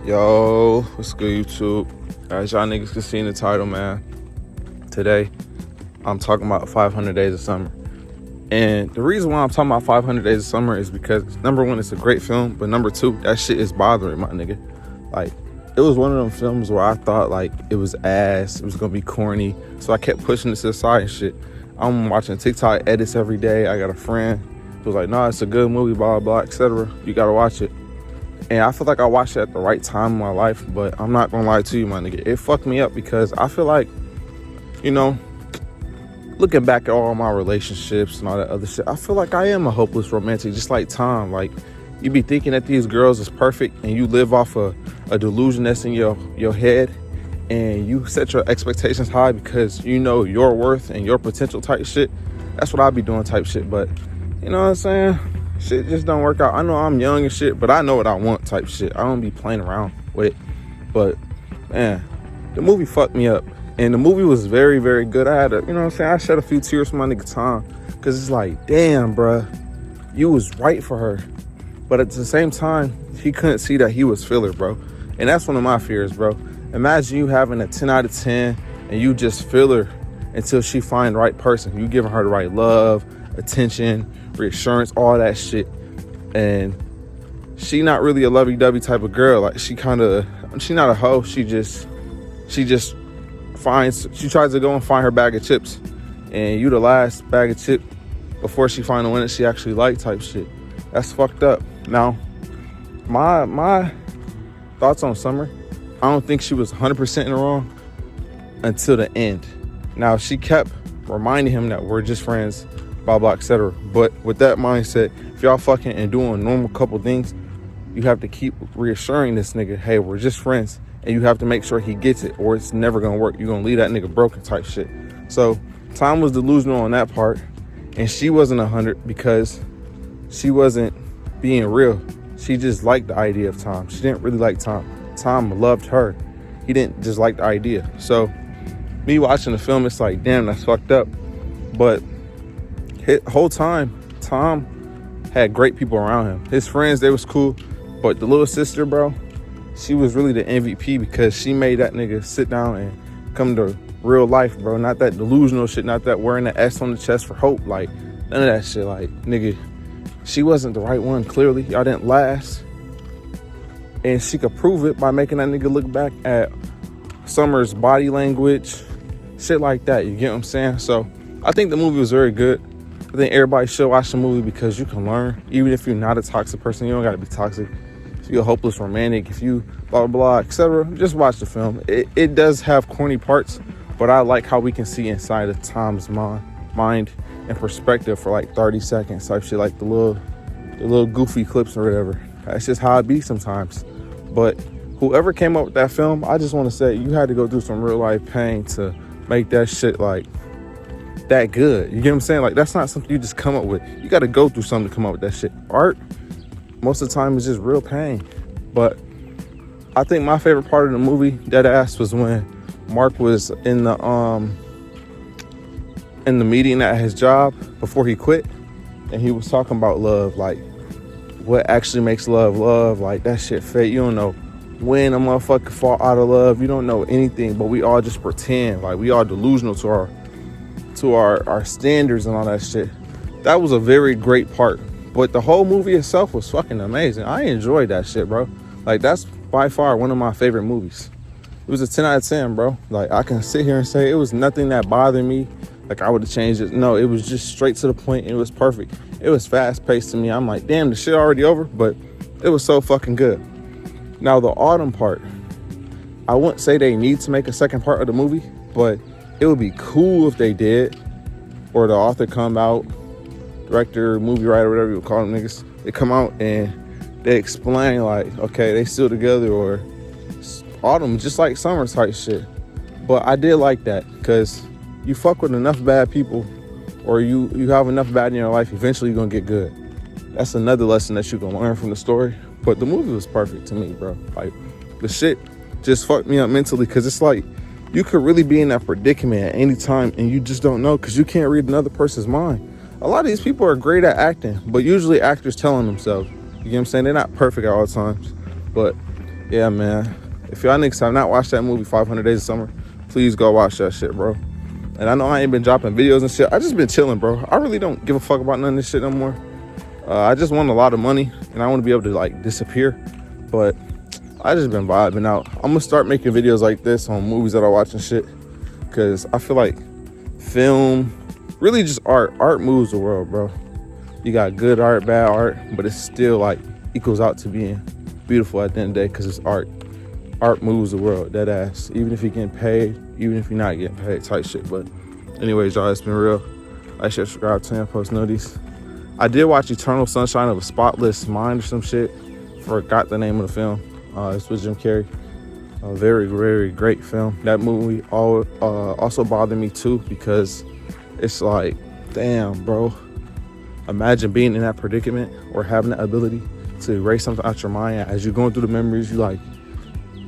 Yo, what's good, YouTube? As y'all niggas can see in the title, man, today I'm talking about 500 Days of Summer. And the reason why I'm talking about 500 Days of Summer is because, number one, it's a great film, but number two, that shit is bothering my nigga. Like, it was one of them films where I thought, like, it was ass, it was gonna be corny, so I kept pushing it to the side and shit. I'm watching TikTok edits every day. I got a friend who was like, nah, it's a good movie, blah, blah, etc. You gotta watch it. And I feel like I watched it at the right time in my life, but I'm not gonna lie to you, my nigga. It fucked me up because I feel like, you know, looking back at all my relationships and all that other shit, I feel like I am a hopeless romantic, just like Tom. Like, you be thinking that these girls is perfect and you live off a delusion that's in your head, and you set your expectations high because you know your worth and your potential type shit. That's what I be doing type shit, but you know what I'm saying? Shit just don't work out. I know I'm young and shit, but I know what I want type shit. I don't be playing around with it. But man, the movie fucked me up. And the movie was very, very good. I had you know what I'm saying? I shed a few tears for my nigga Tom. Cause it's like, damn, bruh, you was right for her. But at the same time, he couldn't see that he was filler, bro. And that's one of my fears, bro. Imagine you having a 10 out of 10 and you just feel her until she find the right person. You giving her the right love, attention, reassurance, all that shit, and she not really a lovey-dovey type of girl. Like, she not a hoe. She tries to go and find her bag of chips, and you the last bag of chip before she find the one that she actually like type shit. That's fucked up. Now, my thoughts on Summer, I don't think she was 100% in the wrong until the end. Now, she kept reminding him that we're just friends, blah, blah, etc. But with that mindset, if y'all fucking and doing normal couple things, you have to keep reassuring this nigga, hey, we're just friends. And you have to make sure he gets it, or it's never gonna work. You're gonna leave that nigga broken type shit. So Tom was delusional on that part, and she wasn't 100 because she wasn't being real. She just liked the idea of Tom. She didn't really like Tom. Tom loved her. He didn't just like the idea. So me watching the film, it's like, damn, that's fucked up. But whole time, Tom had great people around him. His friends, they was cool, but the little sister, bro, she was really the MVP because she made that nigga sit down and come to real life, bro. Not that delusional shit, not that wearing the S on the chest for hope, like none of that shit. Like, nigga, she wasn't the right one, clearly. Y'all didn't last. And she could prove it by making that nigga look back at Summer's body language, shit like that. You get what I'm saying? So I think the movie was very good. I think everybody should watch the movie because you can learn. Even if you're not a toxic person, you don't gotta be toxic. If you're a hopeless romantic, if you blah, blah, blah, etc., just watch the film. It does have corny parts, but I like how we can see inside of Tom's mind and perspective for like 30 seconds type shit, like the little goofy clips or whatever. That's just how it be sometimes. But whoever came up with that film, I just want to say you had to go through some real life pain to make that shit like that good. You get what I'm saying? Like, that's not something you just come up with. You got to go through something to come up with that shit. Art, most of the time, is just real pain. But I think my favorite part of the movie, dead ass, was when Mark was in the meeting at his job before he quit, and he was talking about love, like what actually makes love. Like, that shit fake. You don't know when a motherfucker fall out of love. You don't know anything, but we all just pretend. Like, we all delusional to our standards and all that shit. That was a very great part. But the whole movie itself was fucking amazing. I enjoyed that shit, bro. Like, that's by far one of my favorite movies. It was a 10 out of 10, bro. Like, I can sit here and say it was nothing that bothered me. Like, I would have changed it. No, it was just straight to the point. It was perfect. It was fast paced to me. I'm like, damn, the shit already over, but it was so fucking good. Now, the autumn part, I wouldn't say they need to make a second part of the movie, but it would be cool if they did, or the author come out, director, movie writer, whatever you call them niggas, they come out and they explain, like, okay, they still together, or autumn just like summer type shit. But I did like that, because you fuck with enough bad people, or you have enough bad in your life, eventually you're gonna get good. That's another lesson that you can learn from the story. But the movie was perfect to me, bro. Like, the shit just fucked me up mentally, because it's like, you could really be in that predicament at any time and you just don't know, because you can't read another person's mind. A lot of these people are great at acting, but usually actors telling themselves. You know what I'm saying? They're not perfect at all times. But Yeah, man. If y'all niggas have not watched that movie, 500 Days of Summer, please go watch that shit, bro. And I know I ain't been dropping videos and shit. I just been chilling, bro. I really don't give a fuck about none of this shit no more. I just want a lot of money, and I want to be able to, like, disappear. But I just been vibing out. I'm going to start making videos like this on movies that I watch and shit. Because I feel like film, really just art. Art moves the world, bro. You got good art, bad art, but it still, like, equals out to being beautiful at the end of the day because it's art. Art moves the world, dead ass. Even if you're getting paid, even if you're not getting paid, type shit. But anyways, y'all, it's been real. Like, share, subscribe, turn on post notices. I did watch Eternal Sunshine of a Spotless Mind or some shit. Forgot the name of the film. It's with Jim Carrey. A very, very great film. That movie also bothered me too because it's like, damn, bro. Imagine being in that predicament or having the ability to erase something out your mind. As you're going through the memories, you like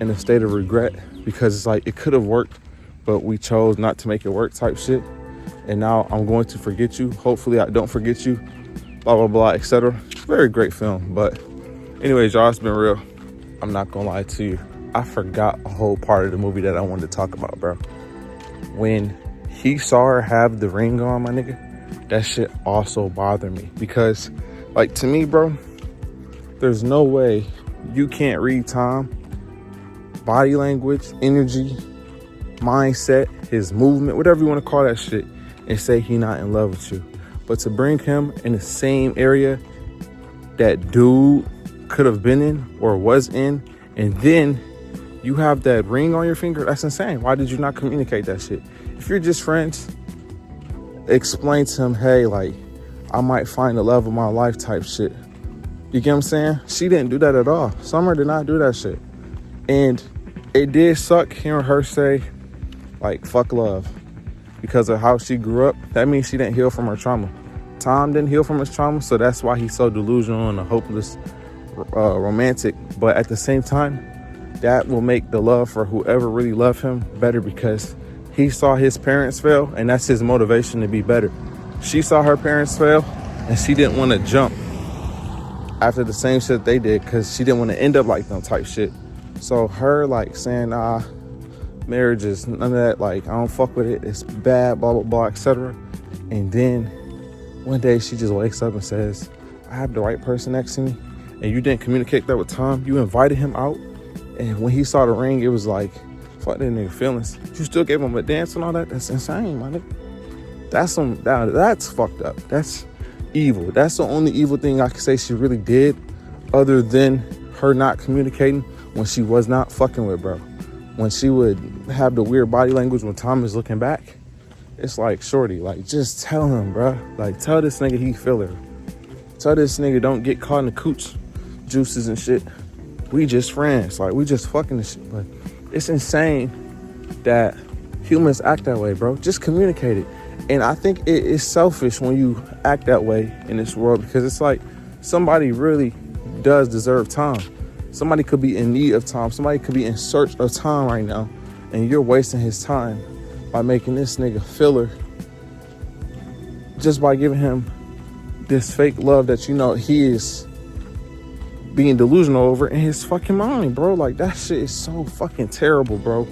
in a state of regret because it's like it could have worked, but we chose not to make it work type shit. And now I'm going to forget you. Hopefully I don't forget you. Blah, blah, blah, etc. Very great film. But anyways, y'all, it's been real. I'm not gonna lie to you. I forgot a whole part of the movie that I wanted to talk about, bro. When he saw her have the ring on, my nigga, that shit also bothered me. Because, like, to me, bro, there's no way you can't read Tom, body language, energy, mindset, his movement, whatever you want to call that shit, and say he not in love with you. But to bring him in the same area that dude could have been in or was in, and then you have that ring on your finger, that's insane. Why did you not communicate that shit? If you're just friends, explain to him, hey, like, I might find the love of my life type shit. You get what I'm saying? She didn't do that at all. Summer did not do that shit. And it did suck hearing her say, like, fuck love. Because of how she grew up, that means she didn't heal from her trauma. Tom didn't heal from his trauma, so that's why he's so delusional and a hopeless romantic. But at the same time, that will make the love for whoever really loved him better because he saw his parents fail, and that's his motivation to be better. She saw her parents fail, and she didn't want to jump after the same shit they did because she didn't want to end up like them type shit. So her, like, saying, marriage is none of that, like, I don't fuck with it, it's bad, blah, blah, blah, etc. And then one day she just wakes up and says, I have the right person next to me. And you didn't communicate that with Tom. You invited him out. And when he saw the ring, it was like, fuck that nigga feelings. You still gave him a dance and all that? That's insane, my nigga. That's fucked up. That's evil. That's the only evil thing I can say she really did other than her not communicating when she was not fucking with, bro. When she would have the weird body language when Tom is looking back, it's like, shorty, like, just tell him, bro. Like, tell this nigga he feel her. Tell this nigga don't get caught in the cooch juices and shit. We just friends. Like, we just fucking this shit. But it's insane that humans act that way, bro. Just communicate it. And I think it is selfish when you act that way in this world because it's like somebody really does deserve time. Somebody could be in need of time. Somebody could be in search of time right now. And you're wasting his time by making this nigga filler just by giving him this fake love that you know he is being delusional over in his fucking mind, bro. Like, that shit is so fucking terrible, bro.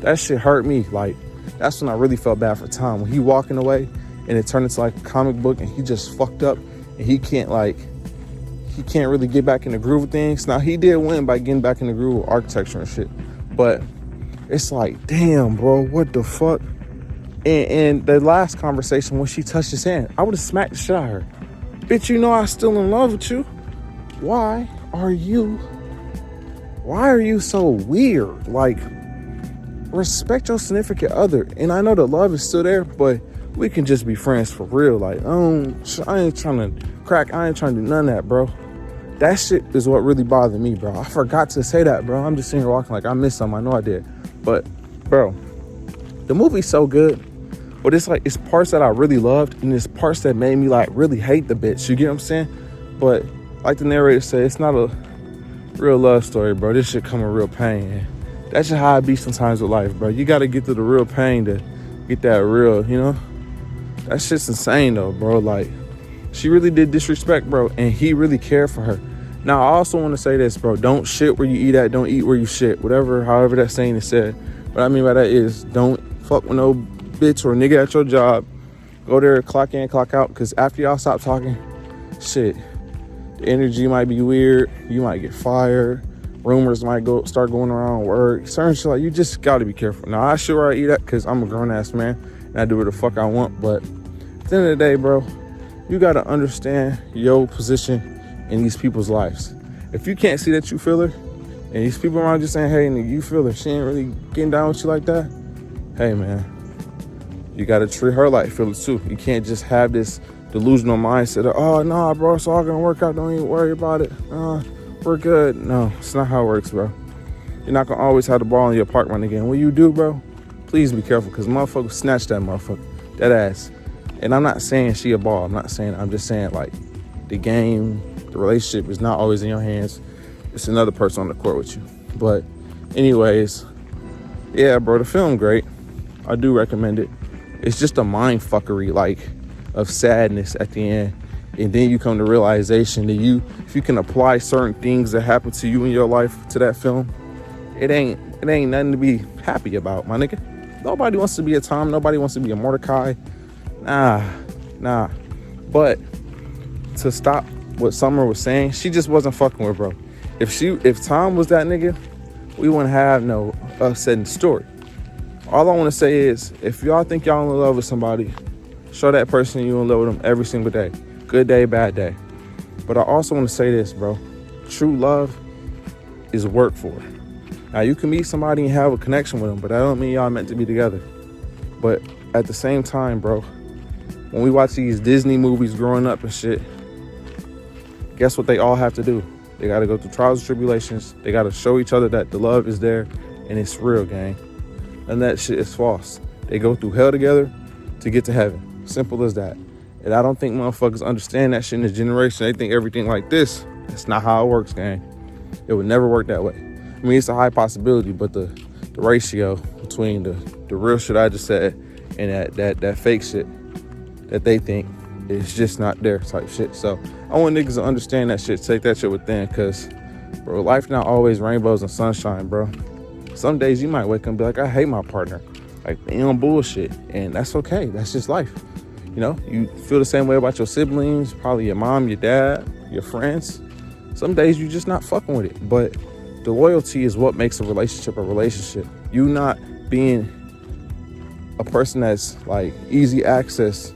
That shit hurt me. Like, that's when I really felt bad for Tom. When he walking away and it turned into like a comic book and he just fucked up and he can't really get back in the groove of things. Now, he did win by getting back in the groove of architecture and shit. But it's like, damn, bro, what the fuck? And the last conversation, when she touched his hand, I would have smacked the shit out of her. Bitch, you know I'm still in love with you. Why are you so weird? Like, respect your significant other. And I know the love is still there, but we can just be friends for real. Like, I ain't trying to crack. I ain't trying to do none of that, bro. That shit is what really bothered me, bro. I forgot to say that, bro. I'm just sitting here walking like I missed something. I know I did. But, bro, the movie's so good. But it's like, it's parts that I really loved, and it's parts that made me, like, really hate the bitch. You get what I'm saying? But like the narrator said, it's not a real love story, bro. This shit come with real pain. That's just how I be sometimes with life, bro. You got to get through the real pain to get that real, you know? That shit's insane, though, bro. Like, she really did disrespect, bro, and he really cared for her. Now, I also want to say this, bro. Don't shit where you eat at. Don't eat where you shit. Whatever, however that saying is said. What I mean by that is don't fuck with no bitch or nigga at your job. Go there, clock in, clock out. Because after y'all stop talking, shit, the energy might be weird. You might get fired. Rumors might start going around work. Certain shit, like, you just got to be careful. Now, I shit where I eat at because I'm a grown-ass man. And I do what the fuck I want. But at the end of the day, bro, you got to understand your position in these people's lives. If you can't see that you feel her, and these people around you saying, hey, nigga, you feel her, she ain't really getting down with you like that, hey, man, you gotta treat her like feel it too. You can't just have this delusional mindset of, oh, nah, bro, it's all gonna work out, don't even worry about it, we're good. No, it's not how it works, bro. You're not gonna always have the ball in your park, my nigga. And when you do, bro, please be careful, because motherfuckers snatch that motherfucker, that ass. And I'm not saying she a ball, I'm just saying, like, the game, the relationship is not always in your hands. It's another person on the court with you. But anyways, yeah, bro, the film great. I do recommend it. It's just a mind fuckery, like, of sadness at the end. And then you come to realization that if you can apply certain things that happen to you in your life to that film, it ain't nothing to be happy about, my nigga. Nobody wants to be a Tom. Nobody wants to be a Mordecai. Nah. But to stop what Summer was saying, she just wasn't fucking with, bro. If Tom was that nigga, we wouldn't have no upsetting story. All I want to say is, if y'all think y'all in love with somebody, show that person you in love with them every single day. Good day, bad day. But I also want to say this, bro. True love is work for it. Now, you can meet somebody and have a connection with them, but that don't mean y'all meant to be together. But at the same time, bro, when we watch these Disney movies growing up and shit, guess what they all have to do? They got to go through trials and tribulations. They got to show each other that the love is there and it's real, gang. And that shit is false. They go through hell together to get to heaven. Simple as that. And I don't think motherfuckers understand that shit in this generation. They think everything like this. That's not how it works, gang. It would never work that way. I mean, it's a high possibility, but the ratio between the real shit I just said and that fake shit that they think is just not there type shit. So I want niggas to understand that shit, take that shit within, because, bro, life not always rainbows and sunshine, bro. Some days you might wake up and be like, I hate my partner. Like, they on bullshit. And that's okay. That's just life. You know, you feel the same way about your siblings, probably your mom, your dad, your friends. Some days you just not fucking with it. But the loyalty is what makes a relationship a relationship. You not being a person that's like easy access,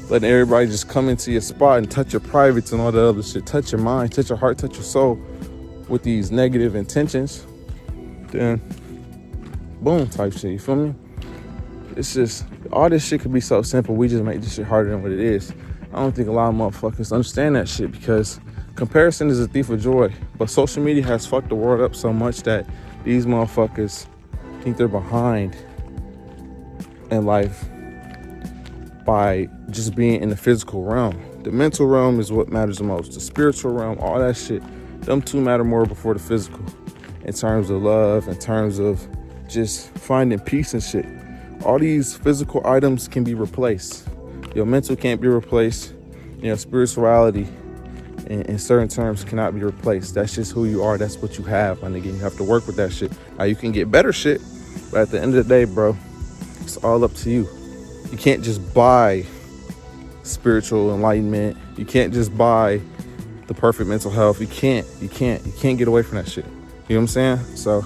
letting everybody just come into your spot and touch your privates and all that other shit, touch your mind, touch your heart, touch your soul with these negative intentions, then boom type shit, you feel me? It's just, all this shit could be so simple. We just make this shit harder than what it is. I don't think a lot of motherfuckers understand that shit, because comparison is a thief of joy. But social media has fucked the world up so much that these motherfuckers think they're behind in life by just being in the physical realm. The mental realm is what matters the most. The spiritual realm, all that shit, them two matter more before the physical, in terms of love, in terms of just finding peace and shit. All these physical items can be replaced. Your mental can't be replaced. Your spirituality in certain terms cannot be replaced. That's just who you are. That's what you have, my nigga. You have to work with that shit. Now, you can get better shit, but at the end of the day, bro, it's all up to you. You can't just buy spiritual enlightenment. You can't just buy the perfect mental health. You can't get away from that shit. You know what I'm saying? So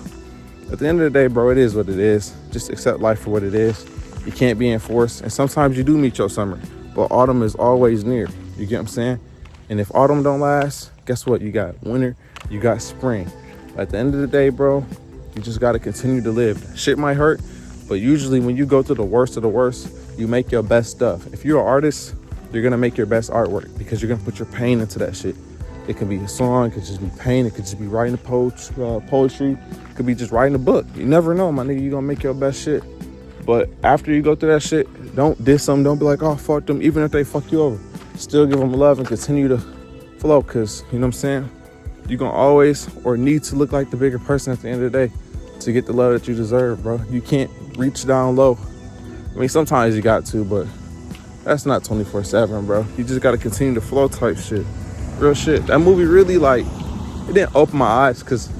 at the end of the day, bro, it is what it is. Just accept life for what it is. You can't be enforced. And sometimes you do meet your summer, but autumn is always near. You get what I'm saying? And if autumn don't last, guess what? You got winter, you got spring. At the end of the day, bro, you just got to continue to live. Shit might hurt, but usually when you go through the worst of the worst, you make your best stuff. If you're an artist, you're going to make your best artwork, because you're going to put your pain into that shit. It could be a song, it could just be pain, it could just be writing poetry, it could be just writing a book. You never know, my nigga, you're going to make your best shit. But after you go through that shit, don't diss them, don't be like, oh, fuck them, even if they fuck you over. Still give them love and continue to flow, because, you know what I'm saying, you're going to always or need to look like the bigger person at the end of the day to get the love that you deserve, bro. You can't reach down low. I mean, sometimes you got to, but that's not 24/7, bro. You just got to continue to flow type shit. Real shit. That movie really, like, it didn't open my eyes because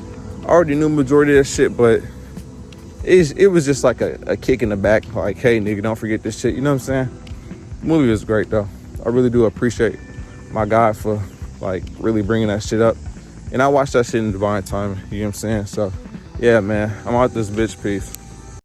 I already knew majority of that shit, but it was just like a kick in the back, like, hey nigga, don't forget this shit. You know what I'm saying? The movie was great though. I really do appreciate my guy for like really bringing that shit up. And I watched that shit in divine timing. You know what I'm saying? So yeah, man, I'm out this bitch. Peace.